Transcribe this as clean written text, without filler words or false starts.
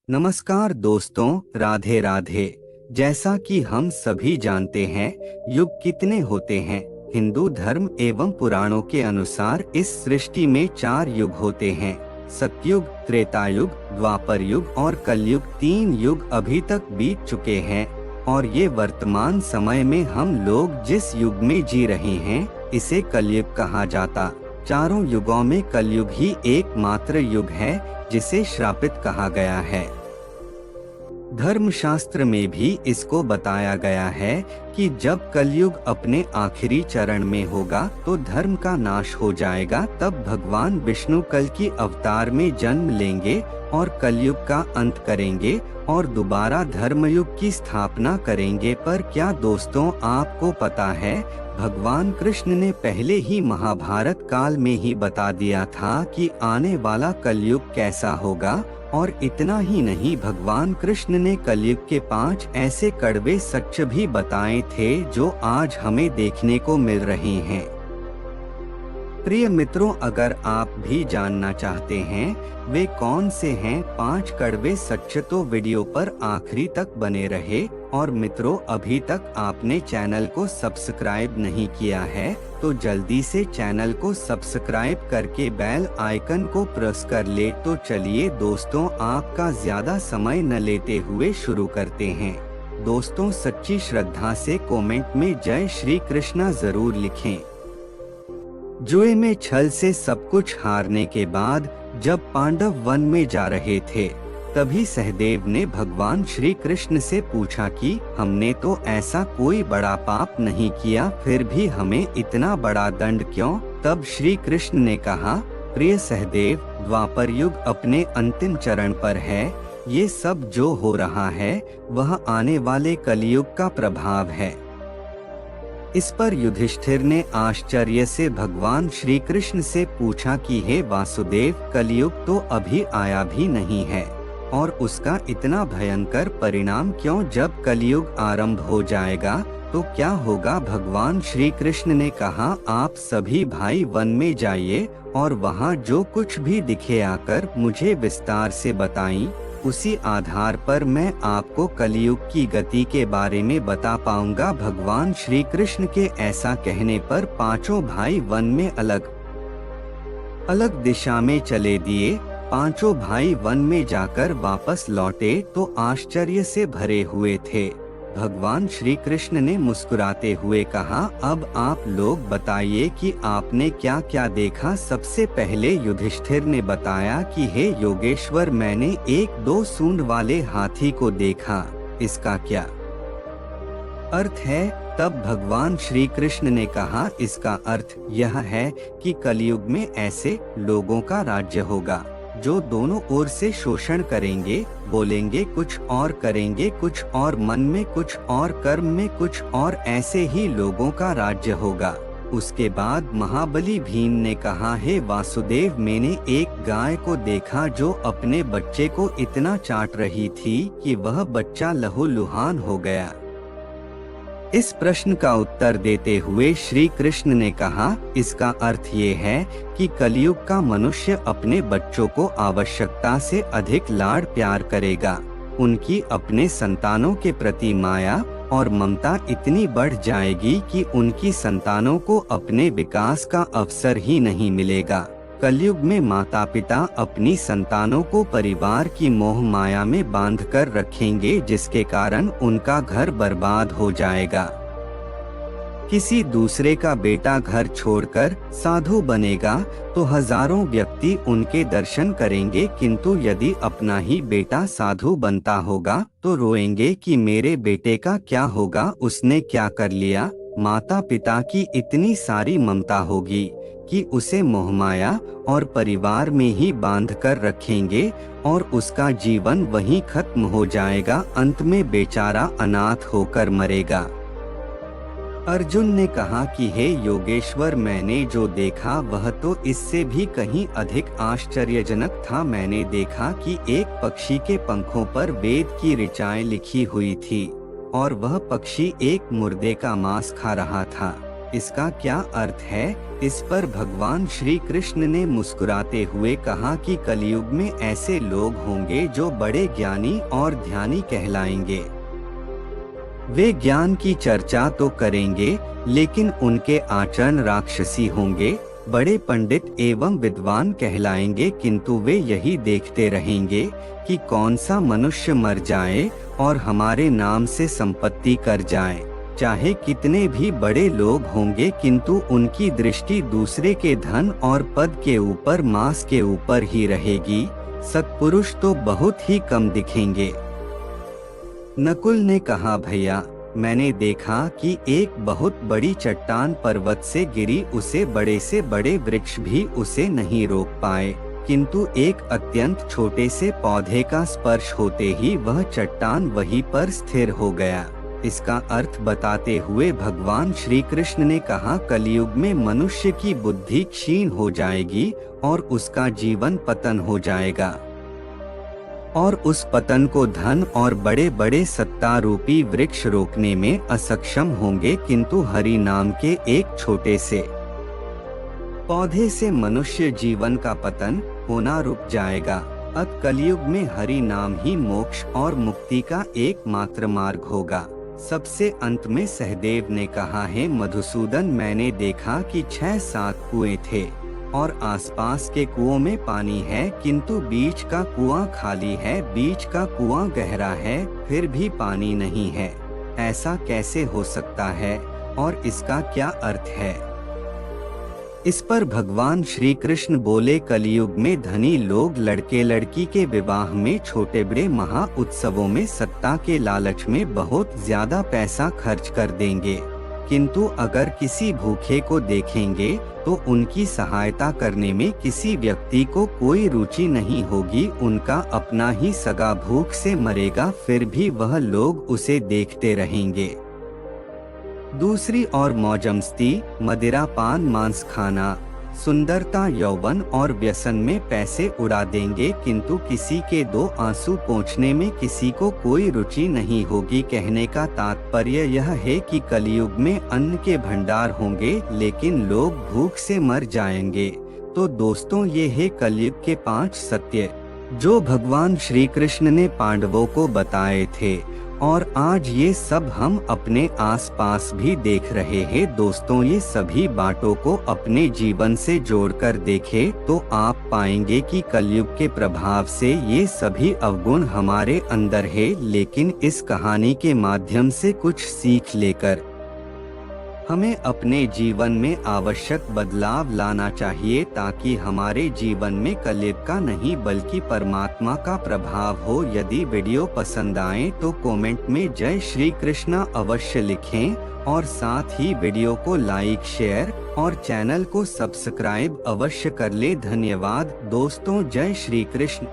नमस्कार दोस्तों, राधे राधे। जैसा कि हम सभी जानते हैं, युग कितने होते हैं। हिंदू धर्म एवं पुराणों के अनुसार इस सृष्टि में 4 युग होते हैं। सतयुग, त्रेता युग, द्वापर युग और कलयुग। 3 युग अभी तक बीत चुके हैं और ये वर्तमान समय में हम लोग जिस युग में जी रहे हैं, इसे कलयुग कहा जाता। चारों युगों में कलयुग ही एकमात्र युग है जिसे श्रापित कहा गया है। धर्मशास्त्र में भी इसको बताया गया है कि जब कलयुग अपने आखिरी चरण में होगा तो धर्म का नाश हो जाएगा। तब भगवान विष्णु कल की अवतार में जन्म लेंगे और कलयुग का अंत करेंगे और दोबारा धर्मयुग की स्थापना करेंगे। पर क्या दोस्तों, आपको पता है, भगवान कृष्ण ने पहले ही महाभारत काल में ही बता दिया था कि आने वाला कलयुग कैसा होगा। और इतना ही नहीं, भगवान कृष्ण ने कलयुग के 5 ऐसे कड़वे सच भी बताए थे जो आज हमें देखने को मिल रहे हैं। प्रिय मित्रों, अगर आप भी जानना चाहते हैं वे कौन से हैं 5 कड़वे सच, तो वीडियो पर आखिरी तक बने रहे। और मित्रों, अभी तक आपने चैनल को सब्सक्राइब नहीं किया है तो जल्दी से चैनल को सब्सक्राइब करके बेल आइकन को प्रेस कर ले। तो चलिए दोस्तों, आपका ज्यादा समय न लेते हुए शुरू करते हैं। दोस्तों, सच्ची श्रद्धा से कमेंट में जय श्री कृष्णा जरूर लिखें। जुए में छल से सब कुछ हारने के बाद जब पांडव वन में जा रहे थे, तभी सहदेव ने भगवान श्री कृष्ण से पूछा कि हमने तो ऐसा कोई बड़ा पाप नहीं किया, फिर भी हमें इतना बड़ा दंड क्यों? तब श्री कृष्ण ने कहा, प्रिय सहदेव, द्वापर युग अपने अंतिम चरण पर है। ये सब जो हो रहा है वह आने वाले कलयुग का प्रभाव है। इस पर युधिष्ठिर ने आश्चर्य से भगवान श्री कृष्ण से पूछा कि हे वासुदेव, कलयुग तो अभी आया भी नहीं है और उसका इतना भयंकर परिणाम क्यों? जब कलयुग आरंभ हो जाएगा तो क्या होगा? भगवान श्री कृष्ण ने कहा, आप सभी भाई वन में जाइए और वहाँ जो कुछ भी दिखे आकर मुझे विस्तार से बताएं। उसी आधार पर मैं आपको कलयुग की गति के बारे में बता पाऊंगा। भगवान श्री कृष्ण के ऐसा कहने पर पांचों भाई वन में अलग अलग दिशा में चले दिए। पांचों भाई वन में जाकर वापस लौटे तो आश्चर्य से भरे हुए थे। भगवान श्री कृष्ण ने मुस्कुराते हुए कहा, अब आप लोग बताइए कि आपने क्या क्या देखा। सबसे पहले युधिष्ठिर ने बताया कि हे योगेश्वर, मैंने 1-2 सूंड वाले हाथी को देखा, इसका क्या अर्थ है? तब भगवान श्री कृष्ण ने कहा, इसका अर्थ यह है कि कलयुग में ऐसे लोगों का राज्य होगा जो दोनों ओर से शोषण करेंगे, बोलेंगे कुछ और करेंगे कुछ और, मन में कुछ और कर्म में कुछ और, ऐसे ही लोगों का राज्य होगा। उसके बाद महाबली भीम ने कहा, हे वासुदेव, मैंने एक गाय को देखा जो अपने बच्चे को इतना चाट रही थी कि वह बच्चा लहूलुहान हो गया। इस प्रश्न का उत्तर देते हुए श्री कृष्ण ने कहा, इसका अर्थ ये है कि कलयुग का मनुष्य अपने बच्चों को आवश्यकता से अधिक लाड़ प्यार करेगा। उनकी अपने संतानों के प्रति माया और ममता इतनी बढ़ जाएगी कि उनकी संतानों को अपने विकास का अवसर ही नहीं मिलेगा। कलयुग में माता पिता अपनी संतानों को परिवार की मोह माया में बांधकर रखेंगे, जिसके कारण उनका घर बर्बाद हो जाएगा। किसी दूसरे का बेटा घर छोड़कर साधु बनेगा तो हजारों व्यक्ति उनके दर्शन करेंगे, किंतु यदि अपना ही बेटा साधु बनता होगा तो रोएंगे कि मेरे बेटे का क्या होगा, उसने क्या कर लिया। माता पिता की इतनी सारी ममता होगी कि उसे मोहमाया और परिवार में ही बांध कर रखेंगे और उसका जीवन वहीं खत्म हो जाएगा। अंत में बेचारा अनाथ होकर मरेगा। अर्जुन ने कहा कि हे योगेश्वर, मैंने जो देखा वह तो इससे भी कहीं अधिक आश्चर्यजनक था। मैंने देखा कि एक पक्षी के पंखों पर वेद की ऋचाएं लिखी हुई थी और वह पक्षी एक मुर्दे का मांस खा रहा था। इसका क्या अर्थ है? इस पर भगवान श्री कृष्ण ने मुस्कुराते हुए कहा कि कलयुग में ऐसे लोग होंगे जो बड़े ज्ञानी और ध्यानी कहलाएंगे। वे ज्ञान की चर्चा तो करेंगे, लेकिन उनके आचरण राक्षसी होंगे। बड़े पंडित एवं विद्वान कहलाएंगे, किंतु वे यही देखते रहेंगे कि कौन सा मनुष्य मर जाए और हमारे नाम से संपत्ति कर जाए। चाहे कितने भी बड़े लोग होंगे, किंतु उनकी दृष्टि दूसरे के धन और पद के ऊपर, मांस के ऊपर ही रहेगी। सत्पुरुष तो बहुत ही कम दिखेंगे। नकुल ने कहा, भैया, मैंने देखा कि एक बहुत बड़ी चट्टान पर्वत से गिरी, उसे बड़े से बड़े वृक्ष भी उसे नहीं रोक पाए, किंतु एक अत्यंत छोटे से पौधे का स्पर्श होते ही वह चट्टान वहीं पर स्थिर हो गया। इसका अर्थ बताते हुए भगवान श्री कृष्ण ने कहा, कलयुग में मनुष्य की बुद्धि क्षीण हो जाएगी और उसका जीवन पतन हो जाएगा, और उस पतन को धन और बड़े बड़े सत्ता रूपी वृक्ष रोकने में असक्षम होंगे, किंतु हरि नाम के एक छोटे से पौधे से मनुष्य जीवन का पतन होना रुक जाएगा। अत कलयुग में हरि नाम ही मोक्ष और मुक्ति का एकमात्र मार्ग होगा। सबसे अंत में सहदेव ने कहा, है मधुसूदन, मैंने देखा कि 6-7 कुएं थे और आसपास के कुओं में पानी है, किंतु बीच का कुआं खाली है। बीच का कुआं गहरा है, फिर भी पानी नहीं है। ऐसा कैसे हो सकता है और इसका क्या अर्थ है? इस पर भगवान श्री कृष्ण बोले, कलयुग में धनी लोग लड़के लड़की के विवाह में, छोटे बड़े महा उत्सवों में सत्ता के लालच में बहुत ज्यादा पैसा खर्च कर देंगे, किंतु अगर किसी भूखे को देखेंगे तो उनकी सहायता करने में किसी व्यक्ति को कोई रुचि नहीं होगी। उनका अपना ही सगा भूख से मरेगा, फिर भी वह लोग उसे देखते रहेंगे। दूसरी ओर मौजमस्ती, मदिरा पान, मांस खाना, सुंदरता, यौवन और व्यसन में पैसे उड़ा देंगे, किंतु किसी के 2 आंसू पोंछने में किसी को कोई रुचि नहीं होगी। कहने का तात्पर्य यह है कि कलयुग में अन्न के भंडार होंगे, लेकिन लोग भूख से मर जाएंगे। तो दोस्तों, ये है कलयुग के 5 सत्य जो भगवान श्री कृष्ण ने पांडवों को बताए थे, और आज ये सब हम अपने आसपास भी देख रहे हैं। दोस्तों, ये सभी बातों को अपने जीवन से जोड़कर देखें तो आप पाएंगे कि कलयुग के प्रभाव से ये सभी अवगुण हमारे अंदर है, लेकिन इस कहानी के माध्यम से कुछ सीख लेकर हमें अपने जीवन में आवश्यक बदलाव लाना चाहिए, ताकि हमारे जीवन में कलयुग का नहीं बल्कि परमात्मा का प्रभाव हो। यदि वीडियो पसंद आए तो कमेंट में जय श्री कृष्णा अवश्य लिखें, और साथ ही वीडियो को लाइक, शेयर और चैनल को सब्सक्राइब अवश्य कर ले। धन्यवाद दोस्तों, जय श्री कृष्ण।